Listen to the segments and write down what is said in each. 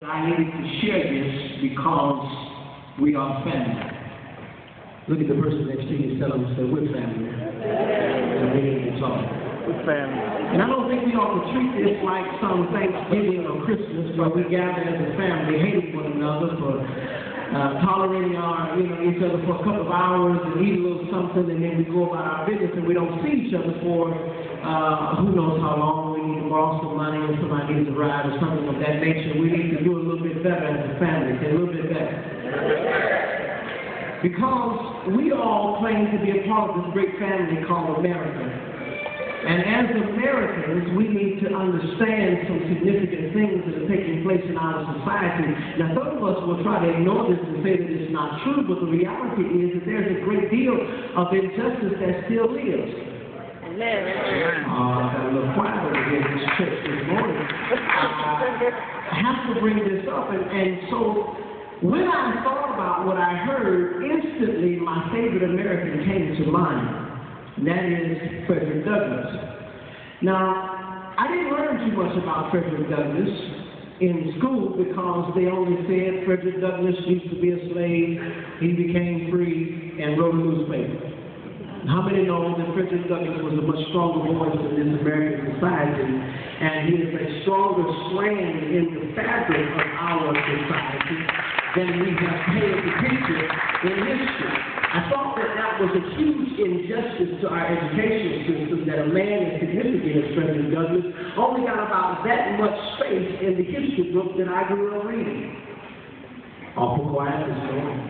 I needed to share this because we are family. Look at the person next to you and tell them, say, we're family. And we need to talk. We're family. And I don't think we ought to treat this like some Thanksgiving or Christmas where we gather as a family, hating one another for tolerating each other for a couple of hours and eat a little something, and then we go about our business and we don't see each other for who knows how long. We need to borrow some money or somebody needs a ride or something of that nature. We need to do a little bit better as a family, a little bit better. Because we all claim to be a part of this great family called America. And as Americans, we need to understand some significant things that are taking place in our society. Now, some of us will try to ignore this and say that it's not true, but the reality is that there's a great deal of injustice that still lives. Amen. I got a little quiet over here in this church this morning. I have to bring this up, and so when I thought about what I heard, instantly my favorite American came to mind, and that is Frederick Douglass. Now, I didn't learn too much about Frederick Douglass in school because they only said Frederick Douglass used to be a slave, he became free, and wrote a newspaper. How many know that Frederick Douglass was a much stronger voice in this American society, and he is a stronger strand in the fabric of our society than we have paid attention in history. I thought that that was a huge injustice to our education system, that a man as significant as Frederick Douglass only got about that much space in the history book that I grew up reading. Awful quiet this morning.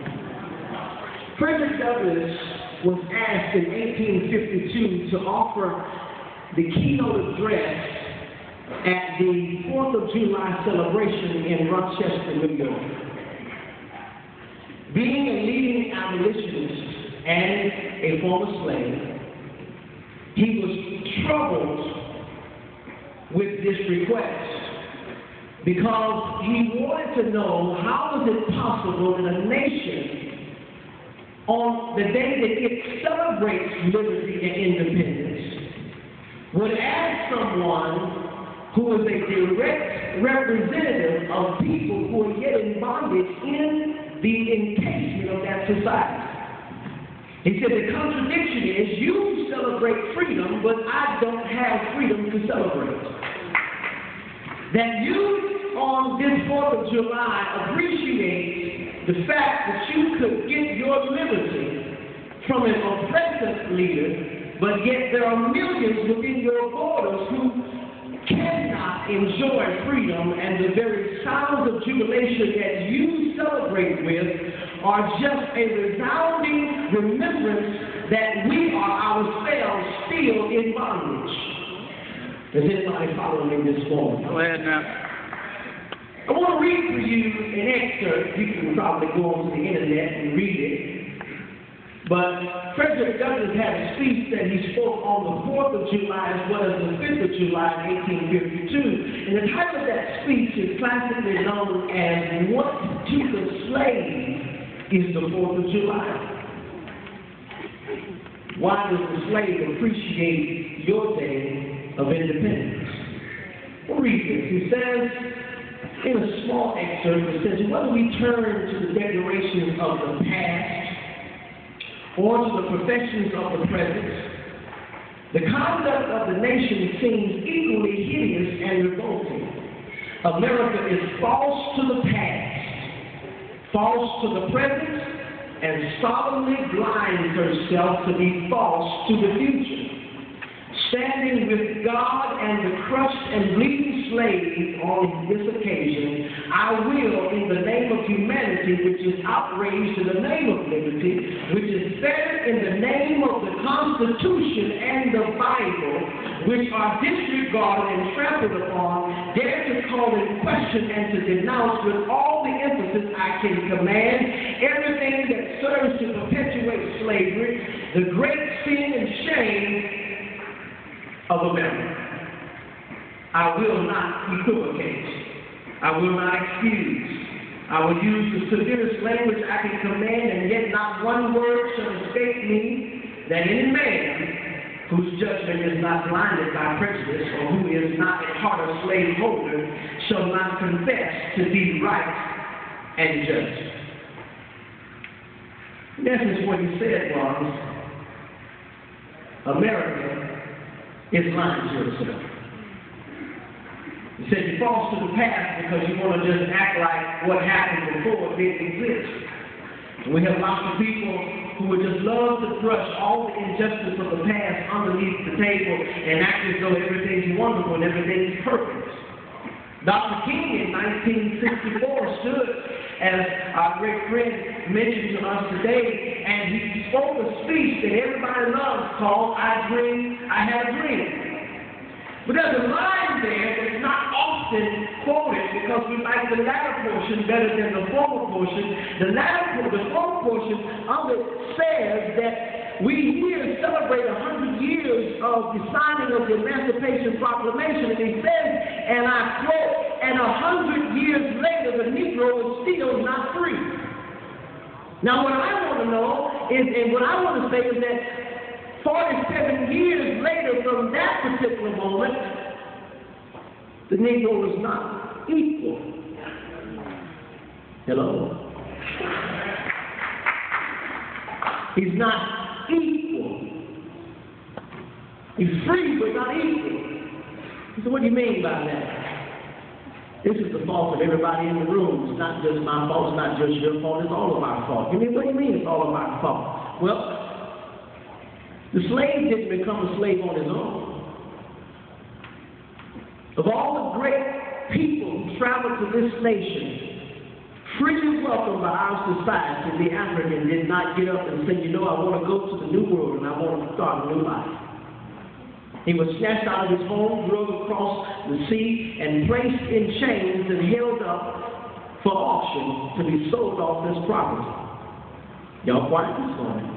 Frederick Douglass was asked in 1852 to offer the keynote address at the 4th of July celebration in Rochester, New York. Being a leading abolitionist and a former slave, he was troubled with this request because he wanted to know how was it possible that a nation on the day that it celebrates liberty and independence would ask someone who is a direct representative of people who are yet in bondage in the encasement of that society. He said the contradiction is you celebrate freedom, but I don't have freedom to celebrate. That you on this 4th of July appreciate the fact that you could get your liberty from an oppressive leader, but yet there are millions within your borders who cannot enjoy freedom, and the very sounds of jubilation that you celebrate with are just a resounding remembrance that we are ourselves still in bondage. Does anybody follow me this morning? Go ahead now. I want to read for you an excerpt. You can probably go onto the internet and read it. But Frederick Douglass had a speech that he spoke on the 4th of July as well as the 5th of July in 1852. And the title of that speech is classically known as What to the Slave is the 4th of July. Why does the slave appreciate your day of independence? We'll read this. He says, in a small excerpt, it says, whether we turn to the declarations of the past or to the professions of the present, the conduct of the nation seems equally hideous and revolting. America is false to the past, false to the present, and solemnly blinds herself to be false to the future. Standing with God and the crushed and bleeding slave on this occasion, I will, in the name of humanity, which is outraged in the name of liberty, which is fettered in the name of the Constitution and the Bible, which are disregarded and trampled upon, dare to call in question and to denounce with all the emphasis I can command everything that serves to perpetuate slavery, the great sin and shame of America. I will not equivocate. I will not excuse. I will use the severest language I can command, and yet not one word shall escape me, that any man whose judgment is not blinded by prejudice, or who is not at heart a slaveholder, shall not confess to be right and just. In essence, what he said was, America is lying to itself. He said you fall to the past because you want to just act like what happened before didn't exist. And we have lots of people who would just love to brush all the injustice of the past underneath the table and act as though everything's wonderful and everything's perfect. Dr. King in 1964 stood, as our great friend mentioned to us today, and he spoke a speech that everybody loves called I Had a Dream. But there's a line there that's not often quoted because we like the latter portion better than the former portion. The former portion of it says that we here celebrate 100 years of the signing of the Emancipation Proclamation, and he says, and I quote, and 100 years later the Negro is still not free. Now what I want to know is, and what I want to say is that 47 years later from that particular moment, the Negro is not equal. Hello? He's not equal. He's free but not equal. So what do you mean by that? This is the fault of everybody in the room. It's not just my fault, it's not just your fault, it's all of our fault. What do you mean it's all of our fault? Well, the slave didn't become a slave on his own. Of all the great people who traveled to this nation, freely welcomed by our society, the African did not get up and say, you know, I want to go to the New World and I want to start a new life. He was snatched out of his home, drove across the sea, and placed in chains and held up for auction to be sold off as property. Y'all quiet this morning.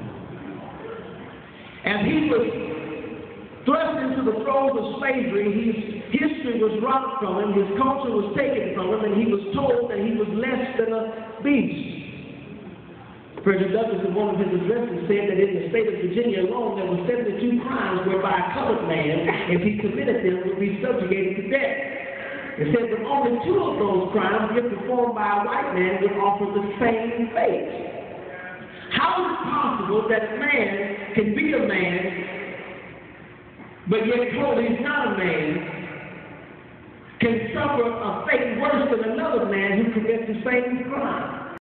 As he was thrust into the throes of slavery, his history was robbed from him, his culture was taken from him, and he was told that he was less than a beast. President Douglas, in one of his addresses, said that in the state of Virginia alone, there were 72 crimes whereby a colored man, if he committed them, would be subjugated to death. It said that only 2 of those crimes, if performed by a white man, would offer the same fate. How is it possible that a man can be a man, but yet told he's not a man, can suffer a fate worse than another man who commits the same crime?